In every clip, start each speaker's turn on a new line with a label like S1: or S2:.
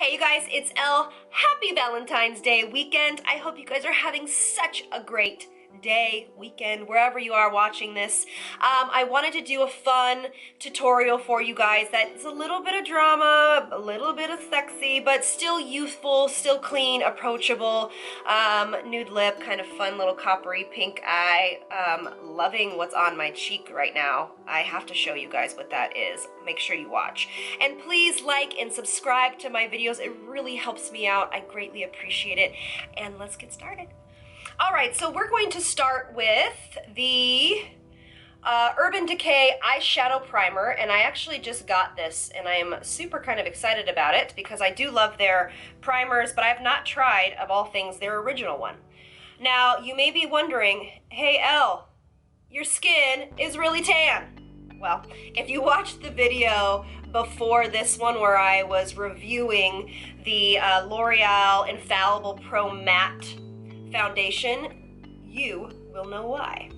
S1: Hey you guys, it's Elle. Happy Valentine's Day weekend. I hope you guys are having such a great day, weekend, wherever you are watching this. I wanted to do a fun tutorial for you guys that's a little bit of drama, a little bit of sexy, but still youthful, still clean, approachable. Nude lip, kind of fun little coppery pink eye. Loving what's on my cheek right now. I have to show you guys what that is. Make sure you watch. And please like and subscribe to my videos. It really helps me out. I greatly appreciate it. And let's get started. All right, so we're going to start with the Urban Decay Eyeshadow Primer, and I actually just got this, and I'm super kind of excited about it because I do love their primers, but I have not tried, of all things, their original one. Now, you may be wondering, hey Elle, your skin is really tan. Well, if you watched the video before this one where I was reviewing the L'Oreal Infallible Pro Matte Foundation, you will know why.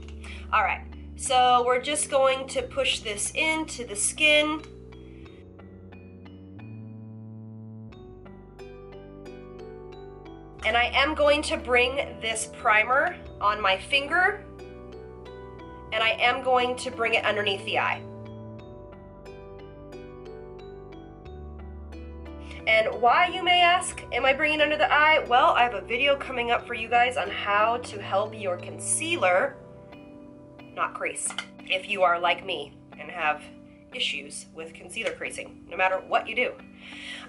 S1: All right, so we're just going to push this into the skin. And I am going to bring this primer on my finger, and I am going to bring it underneath the eye. And why, you may ask, am I bringing under the eye? Well, I have a video coming up for you guys on how to help your concealer not crease, if you are like me and have issues with concealer creasing, no matter what you do.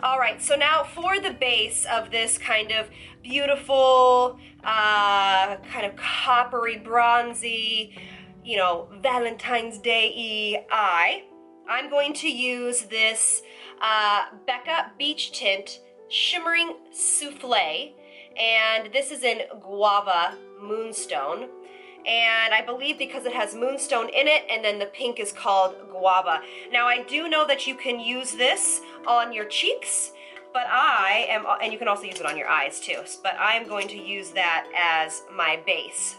S1: All right, so now for the base of this kind of beautiful, kind of coppery, bronzy, you know, Valentine's Day-y eye, I'm going to use this Becca Beach Tint Shimmering Souffle, and this is in Guava Moonstone. And I believe because it has Moonstone in it, and then the pink is called Guava. Now I do know that you can use this on your cheeks, but I am, and you can also use it on your eyes too, but I'm going to use that as my base.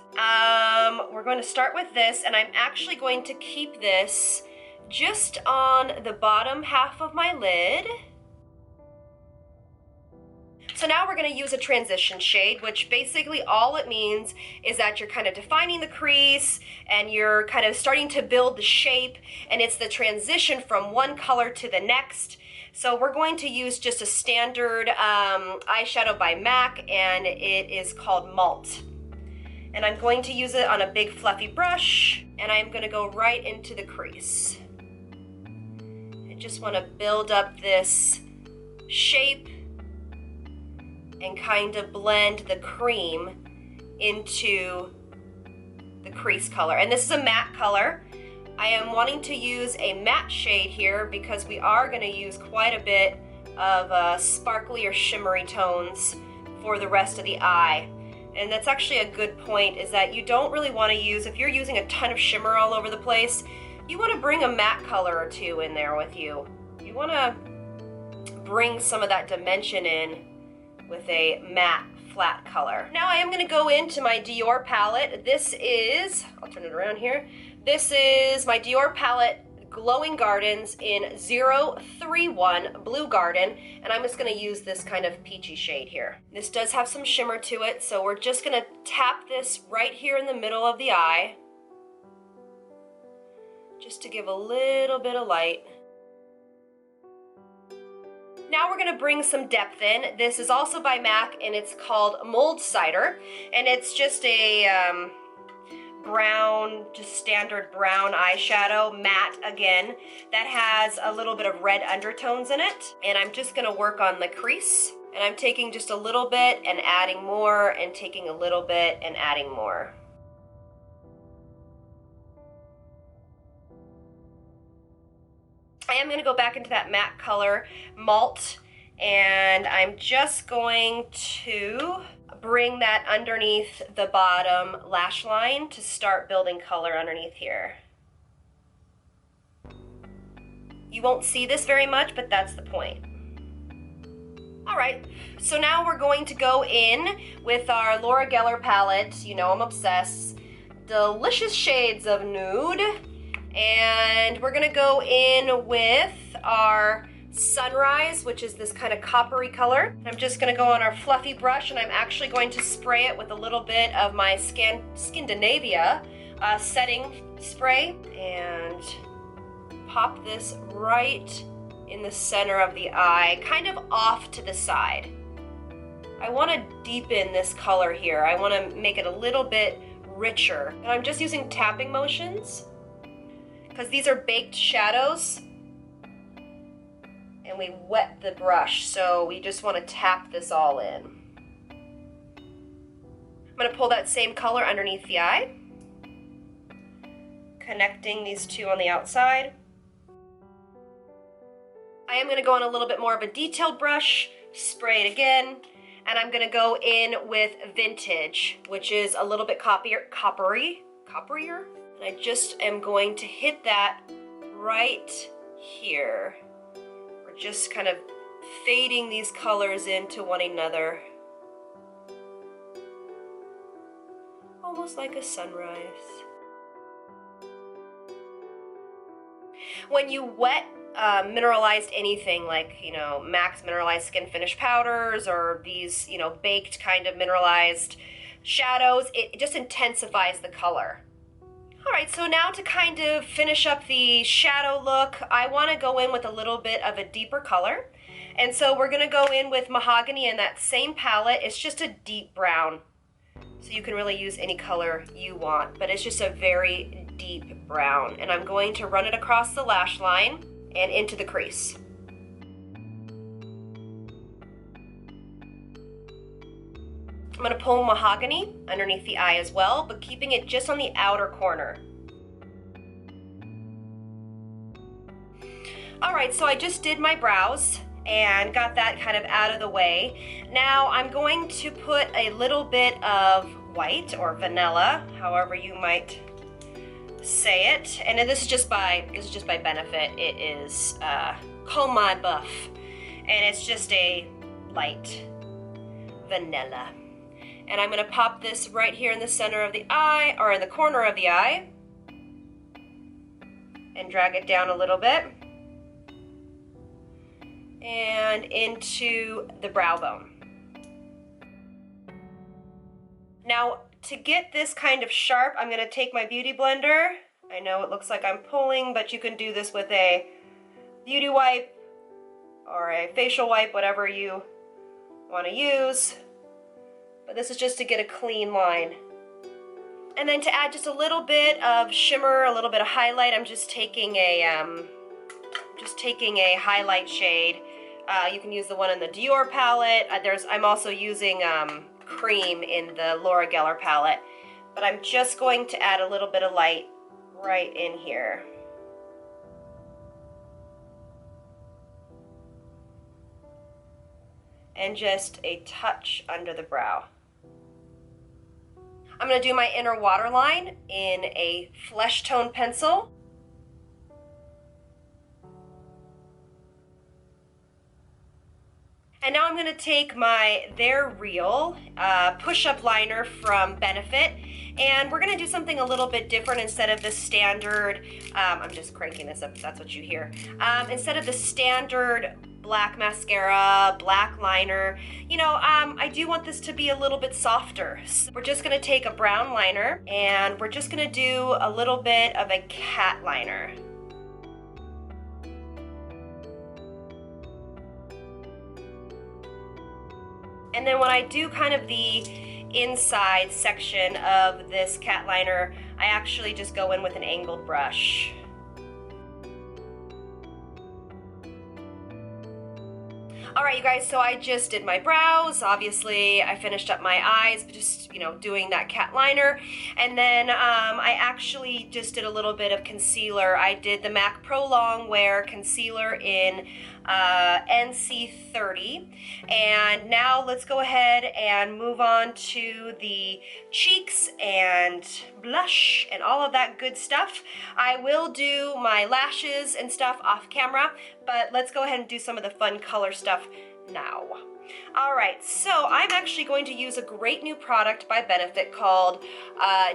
S1: We're going to start with this, and I'm actually going to keep this just on the bottom half of my lid. So now we're going to use a transition shade, which basically all it means is that you're kind of defining the crease and you're kind of starting to build the shape, and it's the transition from one color to the next. So we're going to use just a standard eyeshadow by MAC, and it is called Malt. And I'm going to use it on a big fluffy brush, and I'm going to go right into the crease. I just want to build up this shape and kind of blend the cream into the crease color. And this is a matte color. I am wanting to use a matte shade here because we are going to use quite a bit of sparkly or shimmery tones for the rest of the eye. And that's actually a good point, is that you don't really want to use, if you're using a ton of shimmer all over the place, you want to bring a matte color or two in there with you. You want to bring some of that dimension in with a matte flat color. Now I am going to go into my Dior palette. This is, I'll turn it around here. This is my Dior palette, Glowing Gardens in 031 Blue Garden, and I'm just going to use this kind of peachy shade here. This does have some shimmer to it, so we're just going to tap this right here in the middle of the eye, just to give a little bit of light. Now we're going to bring some depth in. This is also by MAC, and it's called Mulled Cider, and it's just a brown, just standard brown eyeshadow, matte again, that has a little bit of red undertones in it. And I'm just going to work on the crease, and I'm taking just a little bit and adding more, and taking a little bit and adding more. I am going to go back into that matte color, Malt, and I'm just going to bring that underneath the bottom lash line to start building color underneath here. You won't see this very much, but that's the point. All right, so now we're going to go in with our Laura Geller palette. You know I'm obsessed. Delicious shades of Nude. And we're gonna go in with our Sunrise, which is this kind of coppery color. I'm just gonna go on our fluffy brush, and I'm actually going to spray it with a little bit of my Scandinavia setting spray, and pop this right in the center of the eye, kind of off to the side. I want to deepen this color here. I want to make it a little bit richer. And I'm just using tapping motions because these are baked shadows. And we wet the brush, so we just want to tap this all in. I'm going to pull that same color underneath the eye, connecting these two on the outside. I am going to go on a little bit more of a detailed brush, spray it again, and I'm going to go in with Vintage, which is a little bit copperier. And I just am going to hit that right here. We're just kind of fading these colors into one another. Almost like a sunrise. When you wet mineralized anything, like, you know, Max mineralized skin finish powders or these, you know, baked kind of mineralized shadows, it just intensifies the color. All right, so now to kind of finish up the shadow look, I want to go in with a little bit of a deeper color. And so we're going to go in with Mahogany in that same palette. It's just a deep brown. So you can really use any color you want, but it's just a very deep brown. And I'm going to run it across the lash line and into the crease. I'm going to pull Mahogany underneath the eye as well, but keeping it just on the outer corner. All right, so I just did my brows and got that kind of out of the way. Now I'm going to put a little bit of white or vanilla, however you might say it. And this is just by benefit. It is Call My Buff, and it's just a light vanilla. And I'm going to pop this right here in the center of the eye, or in the corner of the eye, and drag it down a little bit and into the brow bone. Now, to get this kind of sharp, I'm going to take my beauty blender. I know it looks like I'm pulling, but you can do this with a beauty wipe or a facial wipe, whatever you want to use. But this is just to get a clean line. And then to add just a little bit of shimmer, a little bit of highlight, I'm just taking a highlight shade. You can use the one in the Dior palette. I'm also using Cream in the Laura Geller palette. But I'm just going to add a little bit of light right in here. And just a touch under the brow. I'm going to do my inner waterline in a flesh tone pencil. And now I'm going to take my They're Real push-up liner from Benefit, and we're going to do something a little bit different instead of the standard, I'm just cranking this up if that's what you hear, instead of the standard black mascara, black liner, you know, I do want this to be a little bit softer. So we're just going to take a brown liner, and we're just going to do a little bit of a cat liner. And then when I do kind of the inside section of this cat liner, I actually just go in with an angled brush. All right, you guys, so I just did my brows. Obviously, I finished up my eyes, just, you know, doing that cat liner. And then I actually just did a little bit of concealer. I did the MAC Pro Longwear Concealer in NC30. And now let's go ahead and move on to the cheeks and blush and all of that good stuff. I will do my lashes and stuff off camera, but let's go ahead and do some of the fun color stuff now. All right, so I'm actually going to use a great new product by Benefit called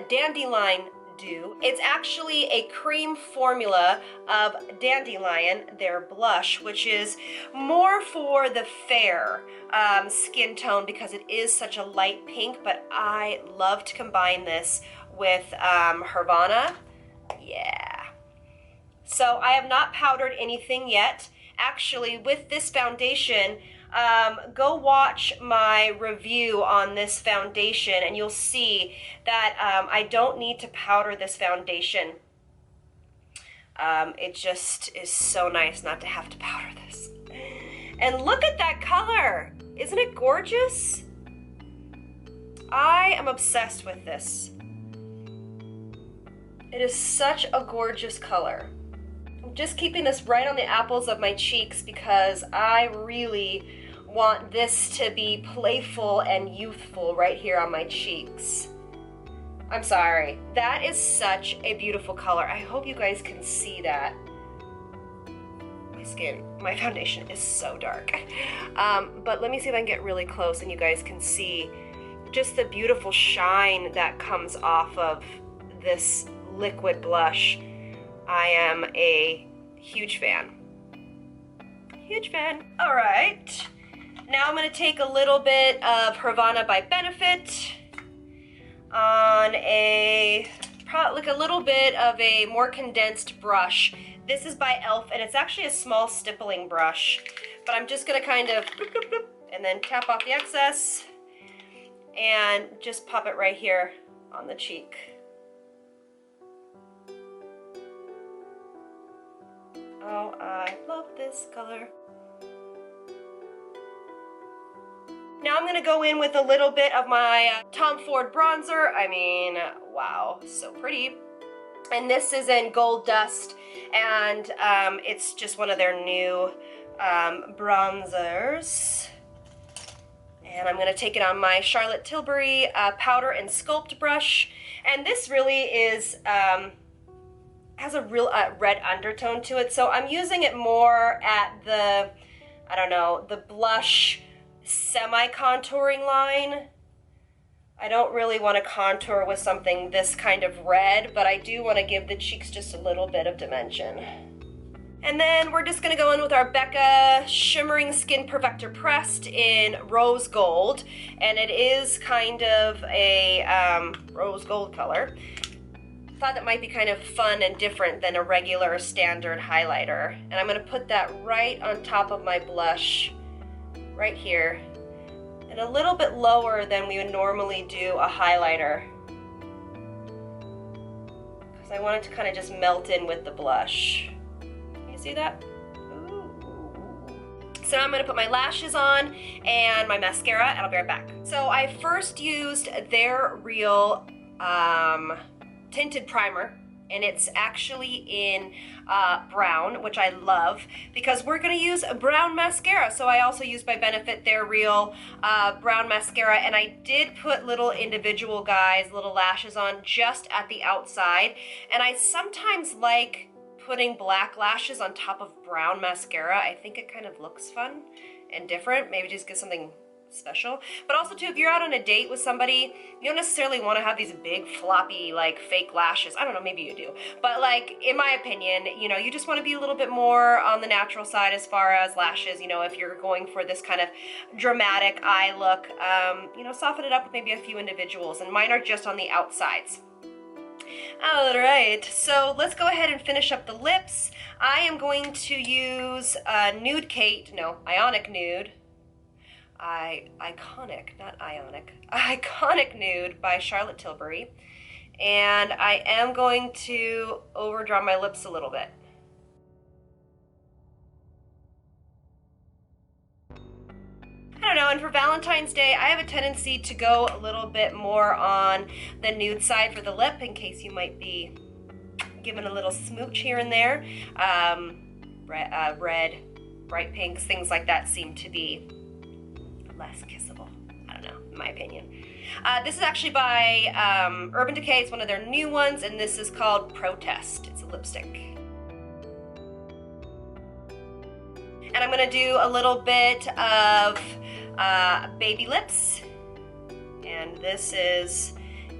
S1: Dandelion Dew. It's actually a cream formula of Dandelion, their blush, which is more for the fair skin tone because it is such a light pink, but I love to combine this with Hervana. Yeah. So I have not powdered anything yet. Actually, with this foundation, go watch my review on this foundation and you'll see that I don't need to powder this foundation. It just is so nice not to have to powder this. And look at that color! Isn't it gorgeous? I am obsessed with this. It is such a gorgeous color. I'm just keeping this right on the apples of my cheeks because I really want this to be playful and youthful right here on my cheeks. I'm sorry. That is such a beautiful color. I hope you guys can see that. My skin, my foundation is so dark. But let me see if I can get really close and you guys can see just the beautiful shine that comes off of this liquid blush. I am a huge fan. Huge fan. All right. Now I'm going to take a little bit of Hervana by Benefit on a little bit of a more condensed brush. This is by e.l.f. and it's actually a small stippling brush, but I'm just going to kind of bloop, bloop, bloop, and then tap off the excess and just pop it right here on the cheek. Oh, I love this color. Now I'm gonna go in with a little bit of my Tom Ford bronzer. I mean, wow, so pretty. And this is in Gold Dust, and it's just one of their new bronzers. And I'm gonna take it on my Charlotte Tilbury powder and sculpt brush. And this really is, has a real red undertone to it. So I'm using it more at the, I don't know, the blush semi-contouring line. I don't really want to contour with something this kind of red, but I do want to give the cheeks just a little bit of dimension. And then we're just going to go in with our Becca Shimmering Skin Perfector Pressed in Rose Gold, and it is kind of a rose gold color. Thought that might be kind of fun and different than a regular standard highlighter. And I'm going to put that right on top of my blush, right here, and a little bit lower than we would normally do a highlighter, because I want it to kind of just melt in with the blush. Can you see that? Ooh. So now I'm going to put my lashes on and my mascara, and I'll be right back. So I first used their real tinted primer, and it's actually in brown, which I love because we're going to use a brown mascara. So I also used by Benefit their real brown mascara, and I did put little individual little lashes on just at the outside, and I sometimes like putting black lashes on top of brown mascara. I think it kind of looks fun and different. Maybe just get something special. But also too, if you're out on a date with somebody, you don't necessarily want to have these big floppy like fake lashes. I don't know, maybe you do, but like in my opinion, you know, you just want to be a little bit more on the natural side as far as lashes. You know, if you're going for this kind of dramatic eye look, you know, soften it up with maybe a few individuals, and mine are just on the outsides. Alright, so let's go ahead and finish up the lips. I am going to use Ionic Nude. Iconic Nude by Charlotte Tilbury. And I am going to overdraw my lips a little bit. I don't know, and for Valentine's Day, I have a tendency to go a little bit more on the nude side for the lip, in case you might be giving a little smooch here and there. Red, bright pinks, things like that seem to be less kissable. I don't know, in my opinion. This is actually by Urban Decay. It's one of their new ones, and this is called Protest. It's a lipstick. And I'm going to do a little bit of Baby Lips. And this is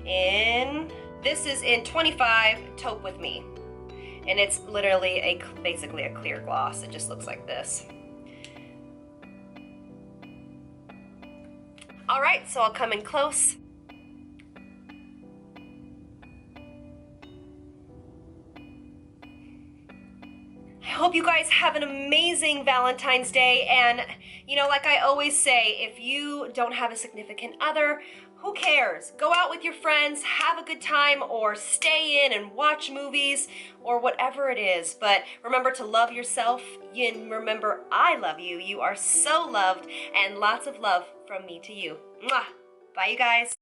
S1: in This is in 25 Taupe with Me. And it's literally basically a clear gloss. It just looks like this. All right, so I'll come in close. I hope you guys have an amazing Valentine's Day, and you know, like I always say, if you don't have a significant other, who cares? Go out with your friends, have a good time, or stay in and watch movies, or whatever it is. But remember to love yourself, and remember I love you. You are so loved, and lots of love from me to you. Mwah! Bye, you guys.